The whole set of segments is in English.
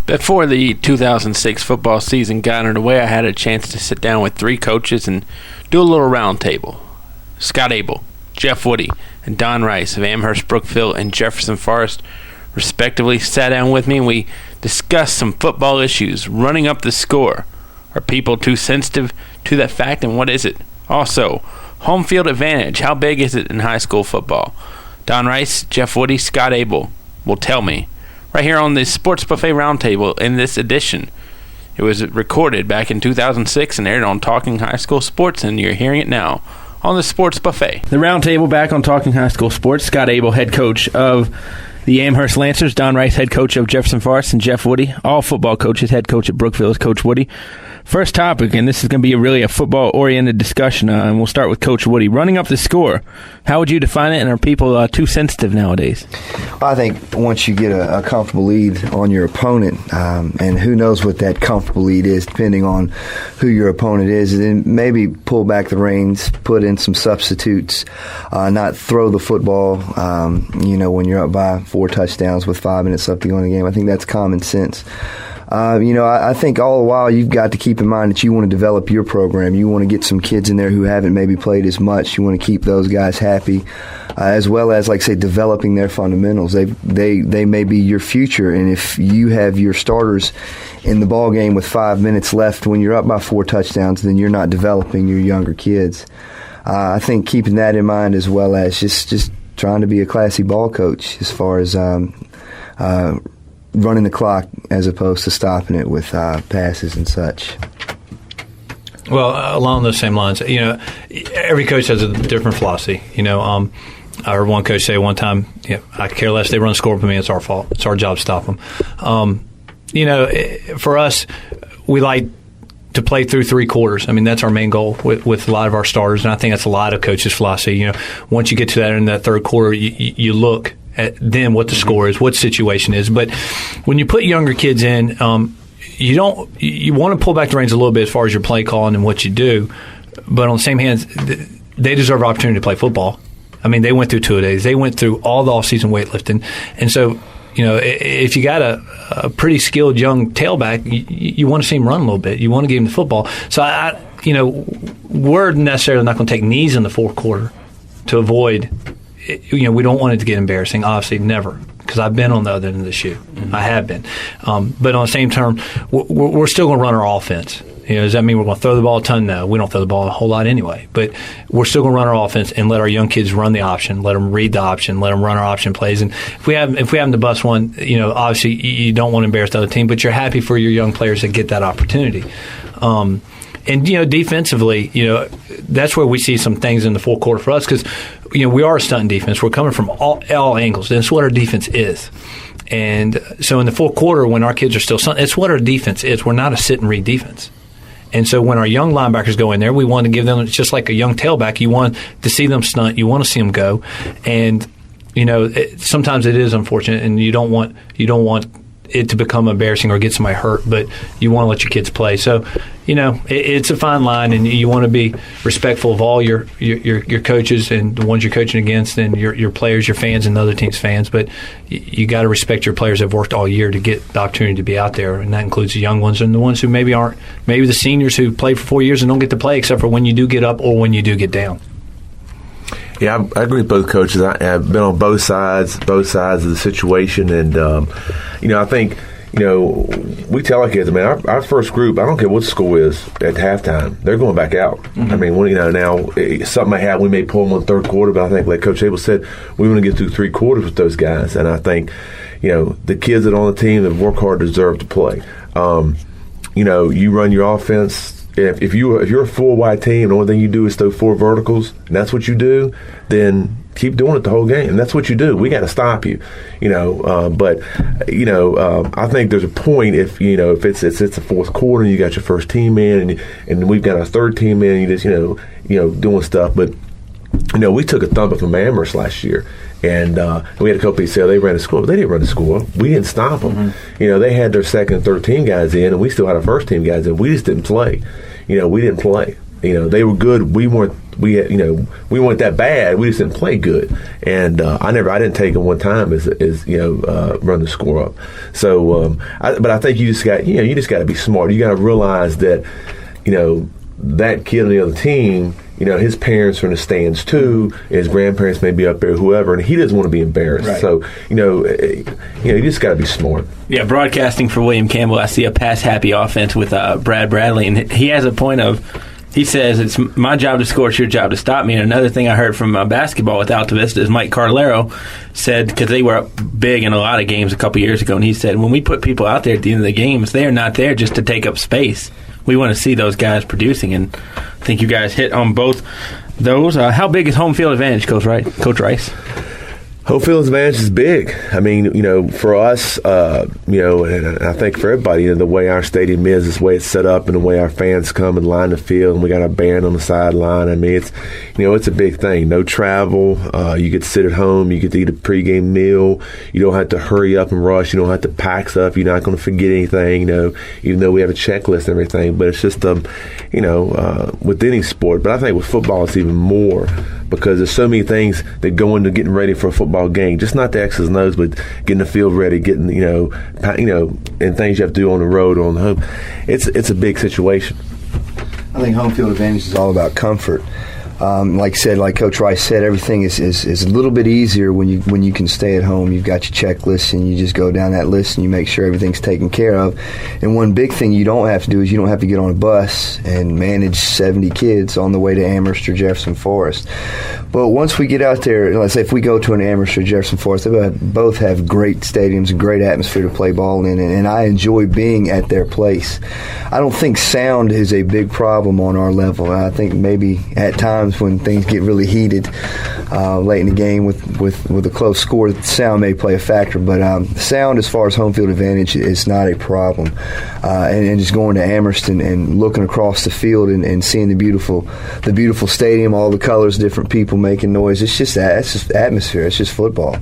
Before the 2006 football season got underway, I had a chance to sit down with three coaches and do a little round table. Scott Abell, Jeff Woody, and Don Rice of Amherst, Brookville, and Jefferson Forest respectively sat down with me, and we discussed some football issues, running up the score. Are people too sensitive to that fact, and what is it? Also, home field advantage, how big is it in high school football? Don Rice, Jeff Woody, Scott Abell will tell me. Right here on the Sports Buffet Roundtable in this edition. It was recorded back in 2006 and aired on Talking High School Sports, and you're hearing it now on the Sports Buffet. The Roundtable back on Talking High School Sports. Scott Abell, head coach of the Amherst Lancers. Don Rice, head coach of Jefferson Forest. And Jeff Woody, all football coaches, head coach at Brookville is Coach Woody. First topic, and this is going to be really a football-oriented discussion, and we'll start with Coach Woody. Running up the score, how would you define it, and are people too sensitive nowadays? I think once you get a comfortable lead on your opponent, and who knows what that comfortable lead is, depending on who your opponent is, then maybe pull back the reins, put in some substitutes, not throw the football, when you're up by 4 touchdowns with 5 minutes left to go in the game. I think that's common sense. I think all the while you've got to keep in mind that you want to develop your program. You want to get some kids in there who haven't maybe played as much. You want to keep those guys happy, as well as, like say, developing their fundamentals. They may be your future, and if you have your starters in the ball game with 5 minutes left when you're up by 4 touchdowns, then you're not developing your younger kids. I think keeping that in mind, as well as just trying to be a classy ball coach as far as running the clock as opposed to stopping it with passes and such. Well, along those same lines, every coach has a different philosophy. I heard one coach say one time, I care less, they run score with me, it's our fault. It's our job to stop them. For us, we like to play through 3 quarters. I mean, that's our main goal with a lot of our starters, and I think that's a lot of coaches' philosophy. Once you get to that in that third quarter, you look at then what the score is, what the situation is. But when you put younger kids in, you want to pull back the reins a little bit as far as your play calling and what you do. But on the same hand, they deserve an opportunity to play football. I mean, they went through 2-a-days. They went through all the off-season weightlifting. And so, if you got a pretty skilled young tailback, you want to see him run a little bit. You want to give him the football. So, we're necessarily not going to take knees in the fourth quarter to avoid – we don't want it to get embarrassing. Obviously, never, because I've been on the other end of the shoe. Mm-hmm. I have been. But on the same term, we're still going to run our offense. Does that mean we're going to throw the ball a ton? No, we don't throw the ball a whole lot anyway. But we're still going to run our offense and let our young kids run the option, let them read the option, let them run our option plays. And if we happen to bust one, obviously you don't want to embarrass the other team, but you're happy for your young players to get that opportunity. And, defensively, that's where we see some things in the fourth quarter for us because, we are a stunting defense. We're coming from all angles. That's what our defense is. And so in the fourth quarter, when our kids are still stunting, it's what our defense is. We're not a sit-and-read defense. And so when our young linebackers go in there, we want to give them, it's just like a young tailback, you want to see them stunt, you want to see them go. And, sometimes it is unfortunate, and you don't want it to become embarrassing or get somebody hurt, but you want to let your kids play. So, it's a fine line, and you want to be respectful of all your coaches and the ones you're coaching against, and your players, your fans, and the other team's fans. But you got to respect your players that have worked all year to get the opportunity to be out there, and that includes the young ones and the ones who maybe aren't, maybe the seniors who played for 4 years and don't get to play except for when you do get up or when you do get down. Yeah, I agree with both coaches. I've been on both sides of the situation, and I think we tell our kids, our first group, I don't care what the score is at halftime, they're going back out. Mm-hmm. I mean, now something may happen, we may pull them on the third quarter, but I think, like Coach Abell said, we want to get through 3 quarters with those guys, and I think the kids that are on the team that work hard deserve to play. You run your offense. If you're a full wide team, the only thing you do is throw 4 verticals, and that's what you do, then keep doing it the whole game. And that's what you do. We got to stop you, But I think there's a point if it's the fourth quarter and you got your first team in, and we've got our third team in, and you just doing stuff. But we took a thumping from Amherst last year. And we had a couple people say they ran the score. But they didn't run the score. We didn't stop them. Mm-hmm. They had their second and third team guys in, and we still had our first team guys in. We just didn't play. We didn't play. They were good. We weren't we had, we weren't that bad. We just didn't play good, and I didn't take them one time as run the score up. So, but I think you just got to be smart. You got to realize that, that kid on the other team, his parents are in the stands too. His grandparents may be up there, whoever, and he doesn't want to be embarrassed. Right. So, you just got to be smart. Yeah, broadcasting for William Campbell, I see a pass-happy offense with Brad Bradley, and he has a point of, he says, it's my job to score, it's your job to stop me. And another thing I heard from basketball with Alta Vista is Mike Carlero said, because they were up big in a lot of games a couple years ago, and he said, when we put people out there at the end of the games, they are not there just to take up space. We want to see those guys producing, and I think you guys hit on both those. How big is home field advantage, Coach Rice? Home field advantage is big. I mean, for us, and I think for everybody, the way our stadium is, the way it's set up, and the way our fans come and line the field, and we got a band on the sideline. I mean, it's a big thing. No travel. You get to sit at home. You get to eat a pregame meal. You don't have to hurry up and rush. You don't have to pack stuff. You're not going to forget anything. Even though we have a checklist and everything, but it's just with any sport. But I think with football, it's even more, because there's so many things that go into getting ready for a football game. Just not the X's and O's, but getting the field ready, getting and things you have to do on the road or on the home. It's a big situation. I think home field advantage is all about comfort. Like Coach Rice said, everything is a little bit easier when you can stay at home. You've got your checklist, and you just go down that list and you make sure everything's taken care of. And one big thing you don't have to do is you don't have to get on a bus and manage 70 kids on the way to Amherst or Jefferson Forest. But once we get out there, let's say if we go to an Amherst or Jefferson Forest, they both have great stadiums and great atmosphere to play ball in, and I enjoy being at their place. I don't think sound is a big problem on our level. I think maybe at times when things get really heated late in the game with a close score, sound may play a factor, but sound as far as home field advantage is not a problem. And just going to Amherst and looking across the field and seeing the beautiful stadium, all the colors, different people making noise, it's just atmosphere. It's just football.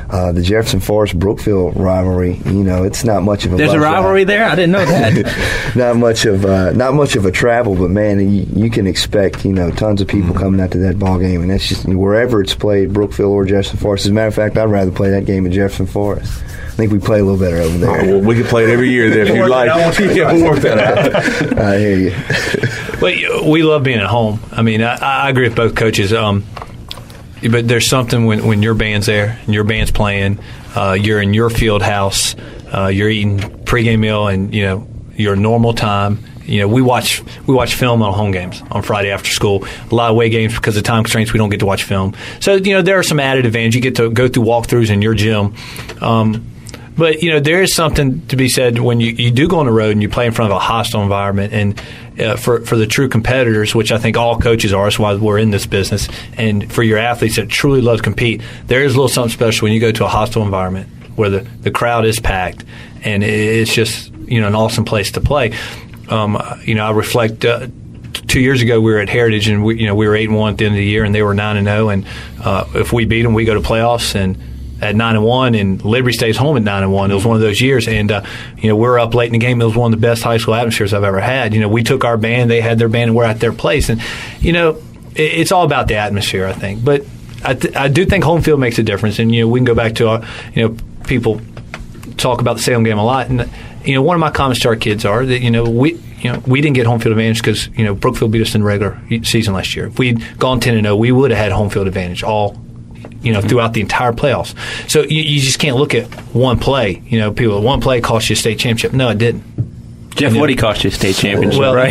The Jefferson Forest Brookville rivalry, it's not much of a. There's a rivalry there. I didn't know that. not much of a travel, but man, you can expect tons of people coming out to that ball game, and that's just wherever it's played, Brookville or Jefferson Forest. As a matter of fact, I'd rather play that game at Jefferson Forest. I think we play a little better over there. Oh, well, we can play it every year there if you'd like. We'll work that out. I hear you. But we love being at home. I mean, I agree with both coaches. But there's something when your band's there and your band's playing, you're in your field house, you're eating pregame meal, and your normal time. We watch film on home games on Friday after school. A lot of away games, because of time constraints, we don't get to watch film. So there are some added advantages. You get to go through walkthroughs in your gym. But there is something to be said when you do go on the road and you play in front of a hostile environment, and for the true competitors, which I think all coaches are, that's why we're in this business, and for your athletes that truly love to compete, there is a little something special when you go to a hostile environment where the crowd is packed, and it's just an awesome place to play. I reflect 2 years ago we were at Heritage, and we were 8-1 at the end of the year, and they were 9-0, and if we beat them, we go to playoffs, and at 9-1, and Liberty stays home at 9-1. It was one of those years, and we're up late in the game. It was one of the best high school atmospheres I've ever had. We took our band, they had their band, and we're at their place, and it's all about the atmosphere, I think. But I do think home field makes a difference, and we can go back to our people talk about the Salem game a lot, and one of my comments to our kids are that we didn't get home field advantage because Brookville beat us in the regular season last year. If we'd gone 10-0, we would have had home field advantage all throughout the entire playoffs. So you just can't look at one play. People, one play cost you a state championship. No, it didn't. Jeff Woody cost you a state championship, well, right?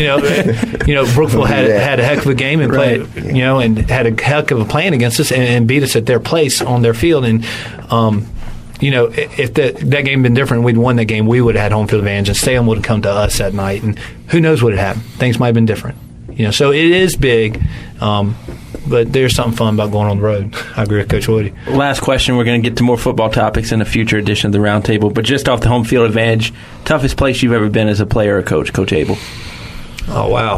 Brookville had a heck of a game and played, and had a heck of a plan against us and beat us at their place on their field. And if that game had been different, we'd won that game, we would have had home field advantage, and Salem would have come to us that night. And who knows what had happened? Things might have been different. So it is big. But there's something fun about going on the road. I agree with Coach Woody. Last question. We're going to get to more football topics in a future edition of the Roundtable. But just off the home field advantage, toughest place you've ever been as a player or coach, Coach Abell? Oh, wow.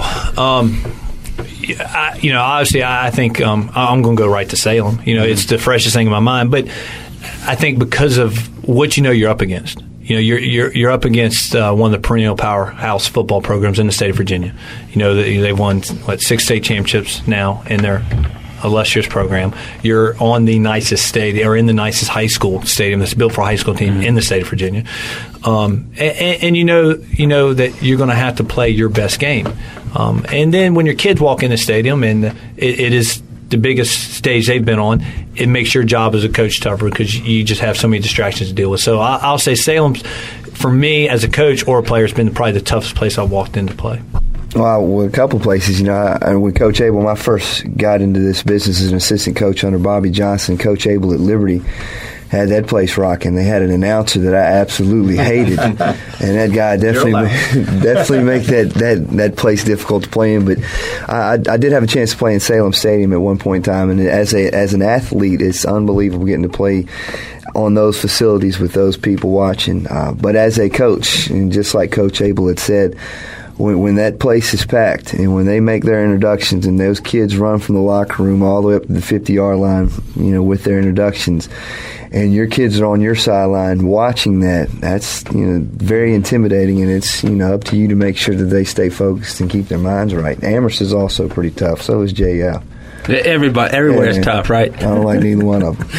Obviously, I think I'm going to go right to Salem. It's the freshest thing in my mind. But I think because of what you're up against. you're up against one of the perennial powerhouse football programs in the state of Virginia. They've won 6 state championships now in their illustrious program. You're on the nicest stadium, or in the nicest high school stadium that's built for a high school team in the state of Virginia. And you know that you're going to have to play your best game. And then when your kids walk in the stadium, and it is the biggest stage they've been on, it makes your job as a coach tougher because you just have so many distractions to deal with. So I'll say Salem's, for me as a coach or a player, has been probably the toughest place I've walked in to play. Well, a couple places, with Coach Abell, when I first got into this business as an assistant coach under Bobby Johnson, Coach Abell at Liberty had that place rocking. They had an announcer that I absolutely hated, and that guy definitely make that place difficult to play in. But I did have a chance to play in Salem Stadium at one point in time, and as an athlete, it's unbelievable getting to play on those facilities with those people watching. But as a coach, and just like Coach Abell had said, when that place is packed and when they make their introductions and those kids run from the locker room all the way up to the 50-yard line, with their introductions, and your kids are on your sideline watching that's very intimidating, and it's up to you to make sure that they stay focused and keep their minds right. Amherst is also pretty tough. So is JF. Everywhere's tough, right? I don't like neither one of them.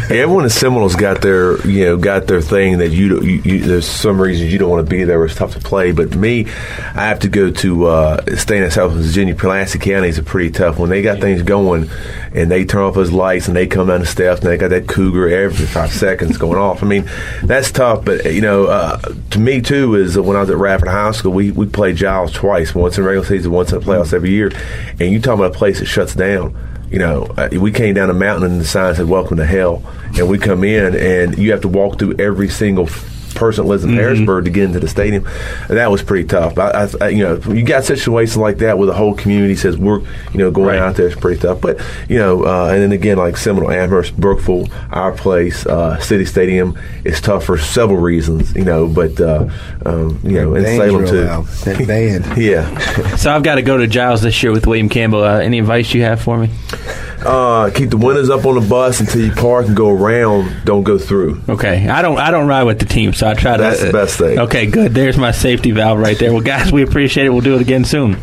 Everyone in Seminole's got their thing that you there's some reasons you don't want to be there. It's tough to play. But me, I have to go to staying in South Virginia. Pulaski County is pretty tough. When they got things going and they turn off those lights and they come down the steps and they got that cougar every 5 seconds going off. I mean, that's tough. But to me too is when I was at Radford High School, we played Giles twice, once in regular season, once in the playoffs every year. And you talking about a place that shuts down. We came down a mountain and the sign said "Welcome to Hell," and we come in and you have to walk through every single person that lives in Harrisburg to get into the stadium. And that was pretty tough. You got situations like that where the whole community says we're going out there is pretty tough. But and then again, like Seminole, Amherst, Brookville, our place, City Stadium is tough for several reasons. But in Salem too. That band. Yeah. So I've got to go to Giles this year with William Campbell. Any advice you have for me? Keep the windows up on the bus until you park and go around. Don't go through. Okay, I don't ride with the team, so I try to. That's the best thing. Okay, good. There's my safety valve right there. Well, guys, we appreciate it. We'll do it again soon.